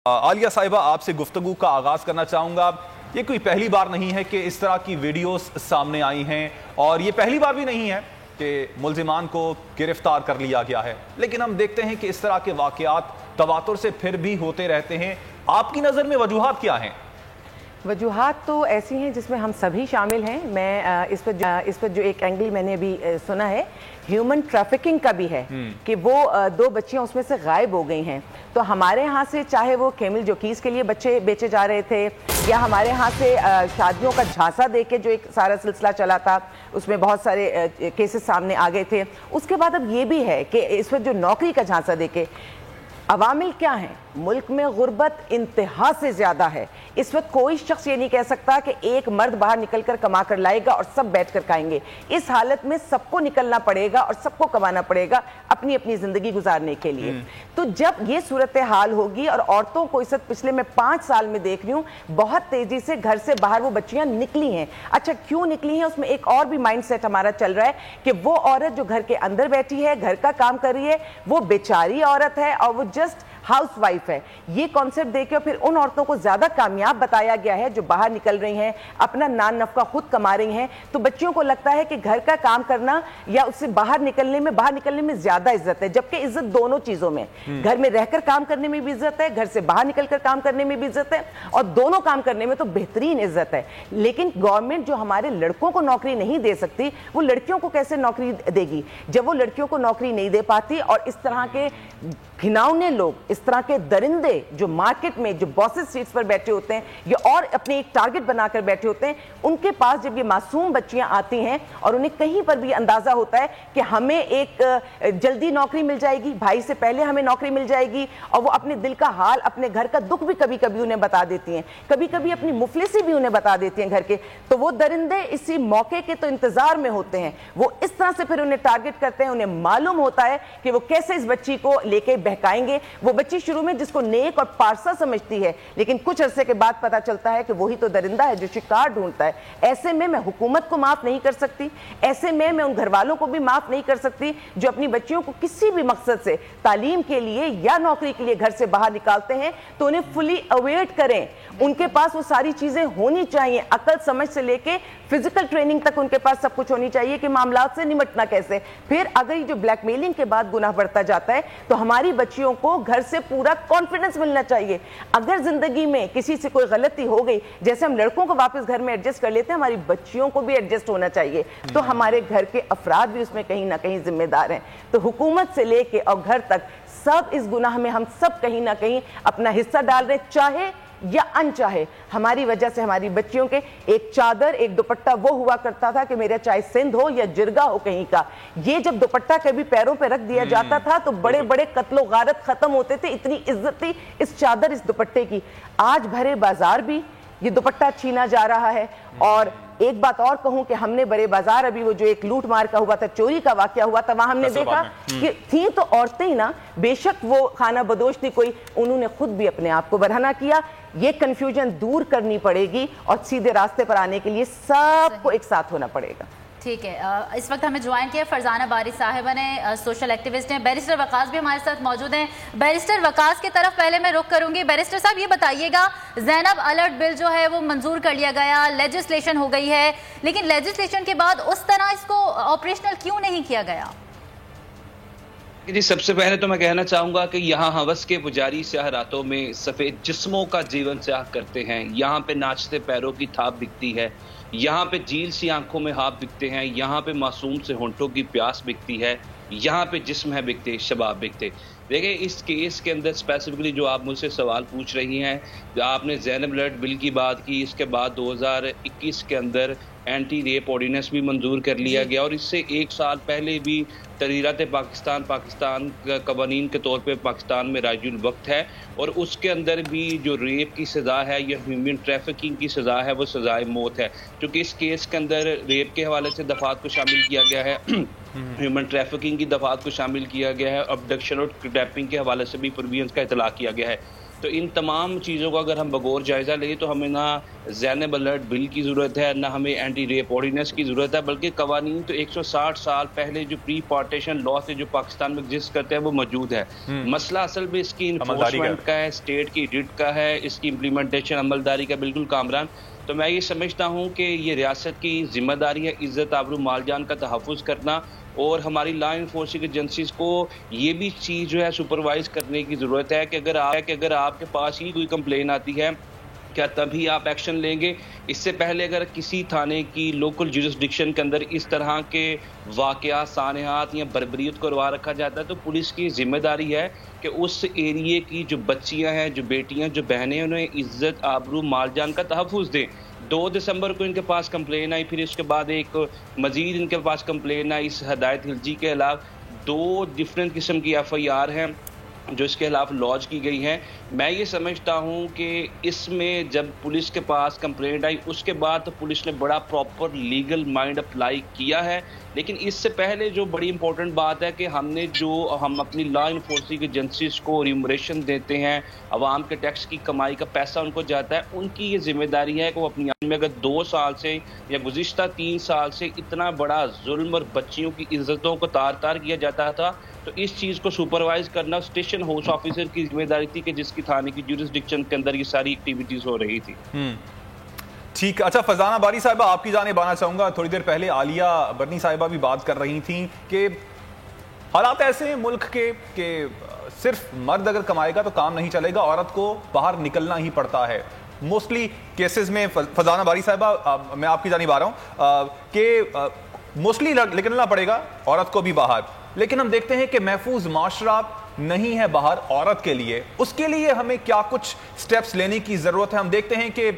عالیہ صاحبہ آپ سے گفتگو کا آغاز کرنا چاہوں گا. یہ کوئی پہلی بار نہیں ہے کہ اس طرح کی ویڈیوز سامنے آئی ہیں، اور یہ پہلی بار بھی نہیں ہے کہ ملزمان کو گرفتار کر لیا گیا ہے، لیکن ہم دیکھتے ہیں کہ اس طرح کے واقعات تواتر سے پھر بھی ہوتے رہتے ہیں. آپ کی نظر میں وجوہات کیا ہیں؟ وجوہات تو ایسی ہیں جس میں ہم سبھی شامل ہیں. میں اس پر جو ایک اینگل میں نے بھی سنا ہے، ہیومن ٹریفکنگ کا بھی ہے کہ وہ 2 بچیاں اس میں سے غائب ہو گئی ہیں. تو ہمارے ہاں سے چاہے وہ کیمل جوکیز کے لیے بچے بیچے جا رہے تھے، یا ہمارے ہاں سے شادیوں کا جھانسا دے کے جو ایک سارا سلسلہ چلا تھا، اس میں بہت سارے کیسز سامنے آ گئے تھے. اس کے بعد اب یہ بھی ہے کہ اس وقت جو نوکری کا جھانسا دے کے عوامل کیا ہیں؟ ملک میں غربت انتہا سے زیادہ ہے. اس وقت کوئی شخص یہ نہیں کہہ سکتا کہ ایک مرد باہر نکل کر کما کر لائے گا اور سب بیٹھ کر کھائیں گے. اس حالت میں سب کو نکلنا پڑے گا اور سب کو کمانا پڑے گا اپنی اپنی زندگی گزارنے کے لیے. تو جب یہ صورتحال ہوگی، اور عورتوں کو اس وقت پچھلے میں 5 سال میں دیکھ رہی ہوں بہت تیزی سے گھر سے باہر وہ بچیاں نکلی ہیں. اچھا کیوں نکلی ہیں؟ اس میں ایک اور بھی مائنڈ سیٹ ہمارا چل رہا ہے کہ وہ عورت جو گھر کے اندر بیٹھی ہے، گھر کا کام کر رہی ہے، وہ بیچاری عورت ہے اور وہ جسٹ ہاؤس وائف ہے. یہ کانسیپٹ دے کے پھر ان عورتوں کو زیادہ کامیاب بتایا گیا ہے جو باہر نکل رہی ہیں، اپنا نان نفقہ خود کما رہی ہیں. تو بچیوں کو لگتا ہے کہ گھر کا کام کرنا یا اس سے باہر نکلنے میں زیادہ عزت ہے، جبکہ عزت دونوں چیزوں میں، گھر میں رہ کر کام کرنے میں بھی عزت ہے، گھر سے باہر نکل کر کام کرنے میں بھی عزت ہے، اور دونوں کام کرنے میں تو بہترین عزت ہے. لیکن گورنمنٹ جو ہمارے لڑکوں کو نوکری نہیں دے سکتی، وہ لڑکیوں کو کیسے نوکری دے گی؟ جب وہ لڑکیوں کو نوکری نہیں دے پاتی، اور اس طرح کے گھناؤنے لوگ، اس طرح کے درندے جو مارکیٹ میں جو باسز سیٹس پر بیٹھے ہوتے ہیں یا اور اپنے ایک ٹارگٹ بنا کر بیٹھے ہوتے ہیں، ان کے پاس جب یہ معصوم بچیاں آتی ہیں اور انہیں کہیں پر بھی اندازہ ہوتا ہے کہ ہمیں ایک جلدی نوکری مل جائے گی، بھائی سے پہلے ہمیں نوکری مل جائے گی، اور وہ اپنے دل کا حال، اپنے گھر کا دکھ بھی کبھی کبھی انہیں بتا دیتی ہیں، کبھی کبھی اپنی مفلسی بھی انہیں بتا دیتی ہیں گھر کے، تو وہ درندے اسی موقع کے تو انتظار میں ہوتے ہیں. وہ اس طرح سے پھر انہیں ٹارگٹ کرتے ہیں. انہیں معلوم ہوتا ہے کہ وہ کیسے اس بچی کو لے کے بہکائیں گے. وہ بچی شروع میں جس کو نیک اور پارسا سمجھتی ہے، لیکن کچھ عرصے کے بعد پتا چلتا ہے کہ وہی تو درندہ ہے جو شکار ڈھونڈتا ہے. ایسے میں حکومت کو معاف نہیں کر سکتی، ایسے میں ان گھر والوں کو بھی معاف نہیں کر سکتی جو اپنی بچیوں کو کسی بھی مقصد سے تعلیم کے لیے یا نوکری کے لیے گھر سے باہر نکالتے ہیں. تو انہیں فلی اویئرڈ کریں، ان کے پاس وہ ساری چیزیں ہونی چاہیے، عقل سمجھ سے لے کے فزیکل ٹریننگ تک ان کے پاس سب کچھ ہونی چاہیے کہ معاملات سے نمٹنا کیسے. پھر اگر یہ جو بلیک میلنگ کے بعد گناہ بڑھتا جاتا ہے تو ہماری بچیوں کو گھر سے پورا کانفیڈنس ملنا چاہیے. اگر زندگی میں کسی سے کوئی غلطی ہو گئی، جیسے ہم لڑکوں کو واپس گھر میں ایڈجسٹ کر لیتے ہیں، ہماری بچیوں کو بھی ایڈجسٹ ہونا چاہیے. تو ہمارے گھر کے افراد بھی اس میں کہیں نہ کہیں ذمہ دار ہیں. تو حکومت سے لے کے اور گھر تک سب اس گناہ میں ہم سب کہیں نہ کہیں اپنا حصہ ڈال رہے، چاہے یا انچاہے. ہماری وجہ سے ہماری بچیوں کے ایک چادر، ایک دوپٹہ وہ ہوا کرتا تھا کہ میرا چاہے سندھ ہو یا جرگا ہو کہیں کا، یہ جب دوپٹہ کبھی پیروں پہ رکھ دیا جاتا تھا تو بڑے بڑے قتل و غارت ختم ہوتے تھے. اتنی عزت تھی اس چادر، اس دوپٹے کی. آج بھرے بازار بھی یہ دوپٹہ چھینا جا رہا ہے. اور ایک بات اور کہوں کہ ہم نے بڑے بازار ابھی وہ جو ایک لوٹ مار کا ہوا تھا، چوری کا واقعہ ہوا تھا، وہاں ہم نے دیکھا کہ تھیں تو عورتیں ہی نا، بے شک وہ خانہ بدوش تھی کوئی، انہوں نے خود بھی اپنے آپ کو برہنہ کیا. یہ کنفیوژن دور کرنی پڑے گی اور سیدھے راستے پر آنے کے لیے سب کو ایک ساتھ ہونا پڑے گا. ٹھیک ہے، اس وقت ہمیں جوائن کیا فرزانہ باری صاحبہ نے، سوشل ایکٹیوسٹ ہیں. بیرسٹر وقاص بھی ہمارے ساتھ موجود ہیں. بیرسٹر وقاص کی طرف پہلے میں رخ کروں گی. بیرسٹر صاحب یہ بتائیے گا، زینب الرٹ بل جو ہے وہ منظور کر لیا گیا، لیجسلیشن ہو گئی ہے، لیکن لیجسلیشن کے بعد اس طرح اس کو آپریشنل کیوں نہیں کیا گیا؟ جی سب سے پہلے تو میں کہنا چاہوں گا کہ یہاں ہوس کے پجاری سیاہ راتوں میں سفید جسموں کا جیون سیاہ کرتے ہیں. یہاں پہ ناچتے پیروں کی تھاپ دکھتی ہے، یہاں پہ جیل سی آنکھوں میں ہاتھ بکتے ہیں، یہاں پہ معصوم سے ہونٹوں کی پیاس بکتی ہے، یہاں پہ جسم ہے بکتے، شباب بکتے. دیکھیں اس کیس کے اندر اسپیسیفکلی جو آپ مجھ سے سوال پوچھ رہی ہیں، آپ نے زینب الرٹ بل کی بات کی، اس کے بعد 2021 کے اندر اینٹی ریپ آرڈیننس بھی منظور کر لیا گیا، اور اس سے 1 سال پہلے بھی تحریرات پاکستان قوانین کے طور پہ پاکستان میں رائج الوقت ہے، اور اس کے اندر بھی جو ریپ کی سزا ہے یا ہیومن ٹریفکنگ کی سزا ہے وہ سزائے موت ہے. چونکہ اس کیس کے اندر ریپ کے حوالے سے دفعات کو شامل کیا گیا ہے، ہیومن ٹریفکنگ کی دفعات کو شامل کیا گیا ہے، ابڈکشن اور کڈنیپنگ کے حوالے سے بھی پروویژنس کا اطلاع کیا گیا ہے. تو ان تمام چیزوں کا اگر ہم بغور جائزہ لیں تو ہمیں نہ زینب الرٹ بل کی ضرورت ہے، نہ ہمیں اینٹی ریپ آرڈیننس کی ضرورت ہے، بلکہ قوانین تو 160 سال پہلے جو پری پارٹیشن لا سے جو پاکستان میں ایگزسٹ کرتے ہیں وہ موجود ہے۔ مسئلہ اصل میں اس کی انفورسمنٹ کا ہے، اسٹیٹ کی ریٹ کا ہے، اس کی امپلیمنٹیشن عملداری کا۔ بالکل کامران، تو میں یہ سمجھتا ہوں کہ یہ ریاست کی ذمہ داری ہے عزت آبرو مال جان کا تحفظ کرنا، اور ہماری لا انفورسنگ ایجنسیز کو یہ بھی چیز جو ہے سپروائز کرنے کی ضرورت ہے کہ اگر آپ کے پاس ہی کوئی کمپلین آتی ہے کیا تبھی آپ ایکشن لیں گے؟ اس سے پہلے اگر کسی تھانے کی لوکل جورسڈکشن کے اندر اس طرح کے واقعات، سانحات یا بربریت کو روا رکھا جاتا ہے تو پولیس کی ذمہ داری ہے کہ اس ایریے کی جو بچیاں ہیں، جو بیٹیاں، جو بہنیں، انہیں عزت آبرو مال جان کا تحفظ دیں۔ 2 دسمبر کو ان کے پاس کمپلین آئی، پھر اس کے بعد ایک مزید ان کے پاس کمپلین آئی اس ہدایت ہلجی کے خلاف۔ 2 ڈفرینٹ قسم کی FIR ہیں جو اس کے خلاف لانچ کی گئی ہیں۔ میں یہ سمجھتا ہوں کہ اس میں جب پولیس کے پاس کمپلینٹ آئی اس کے بعد تو پولیس نے بڑا پراپر لیگل مائنڈ اپلائی کیا ہے، لیکن اس سے پہلے جو بڑی امپورٹنٹ بات ہے کہ ہم اپنی لا انفورسنگ ایجنسیز کو ریموریشن دیتے ہیں، عوام کے ٹیکس کی کمائی کا پیسہ ان کو جاتا ہے، ان کی یہ ذمہ داری ہے کہ وہ اپنی میں اگر 2 سال سے یا گزشتہ 3 سال سے اتنا بڑا ظلم اور بچیوں کی عزتوں کو تار تار کیا جاتا تھا تو اس چیز کو سپروائز کرنا اسٹیشن ہاؤس آفیسر کی ذمہ داری تھی کہ جس کی تھانے کی جورسڈکشن کے اندر یہ ساری ایکٹیویٹیز ہو رہی تھی۔ ٹھیک، اچھا فضانہ باری صاحبہ آپ کی جانب آنا چاہوں گا۔ تھوڑی دیر پہلے عالیہ برنی صاحبہ بھی بات کر رہی تھیں کہ حالات ایسے ہیں ملک کے کہ صرف مرد اگر کمائے گا تو کام نہیں چلے گا، عورت کو باہر نکلنا ہی پڑتا ہے۔ موسٹلی کیسز میں فضانہ باری صاحبہ میں آپ کی جانب آ رہا ہوں کہ موسٹلی نکلنا پڑے گا عورت کو بھی باہر، لیکن ہم دیکھتے ہیں کہ محفوظ معاشرہ نہیں ہے باہر عورت کے لیے۔ اس کے لیے ہمیں کیا کچھ سٹیپس لینے کی ضرورت ہے؟ ہم دیکھتے ہیں کہ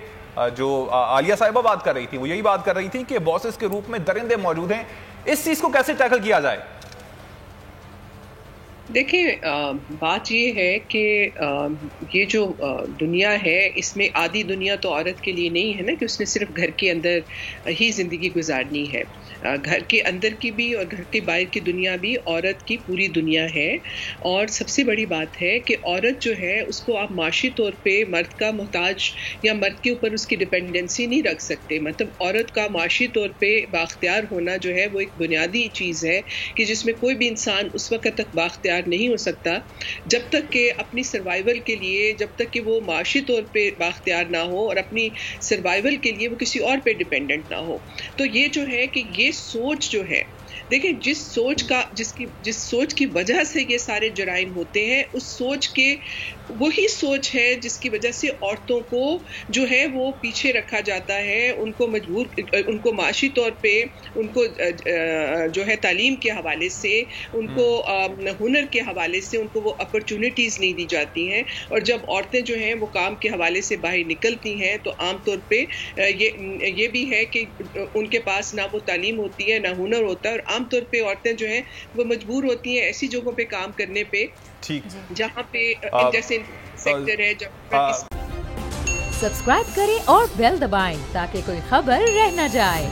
جو عالیہ صاحبہ بات کر رہی تھی وہ یہی بات کر رہی تھی کہ باسز کے روپ میں درندے موجود ہیں، اس چیز کو کیسے ٹیکل کیا جائے؟ دیکھیں بات یہ ہے کہ یہ جو دنیا ہے اس میں آدھی دنیا تو عورت کے لیے نہیں ہے نا کہ اس نے صرف گھر کے اندر ہی زندگی گزارنی ہے، گھر کے اندر کی بھی اور گھر کے باہر کی دنیا بھی عورت کی پوری دنیا ہے۔ اور سب سے بڑی بات ہے کہ عورت جو ہے اس کو آپ معاشی طور پہ مرد کا محتاج یا مرد کے اوپر اس کی ڈپینڈنسی نہیں رکھ سکتے۔ مطلب عورت کا معاشی طور پہ بااختیار ہونا جو ہے وہ ایک بنیادی چیز ہے کہ جس میں کوئی بھی انسان اس وقت تک بااختیار نہیں ہو سکتا جب تک کہ اپنی سروائیول کے لیے، جب تک کہ وہ معاشی طور پہ بااختیار نہ ہو اور اپنی سروائیول کے لیے وہ کسی اور پہ ڈیپینڈنٹ نہ ہو۔ تو یہ جو ہے کہ یہ سوچ جو ہے، دیکھیں جس سوچ کی وجہ سے یہ سارے جرائم ہوتے ہیں، اس سوچ کے وہی سوچ ہے جس کی وجہ سے عورتوں کو جو ہے وہ پیچھے رکھا جاتا ہے، ان کو معاشی طور پہ، ان کو جو ہے تعلیم کے حوالے سے، ان کو ہنر کے حوالے سے ان کو وہ اپرچونٹیز نہیں دی جاتی ہیں۔ اور جب عورتیں جو ہیں وہ کام کے حوالے سے باہر نکلتی ہیں تو عام طور پہ یہ بھی ہے کہ ان کے پاس نہ وہ تعلیم ہوتی ہے نہ ہنر ہوتا ہے، اور عام طور پہ عورتیں جو ہیں وہ مجبور ہوتی ہیں ایسی جگہوں پہ کام کرنے پہ جہاں پہ جیسے سیکٹر ہے۔ سبسکرائب کریں اور بیل دبائیں تاکہ کوئی خبر رہ نہ جائے۔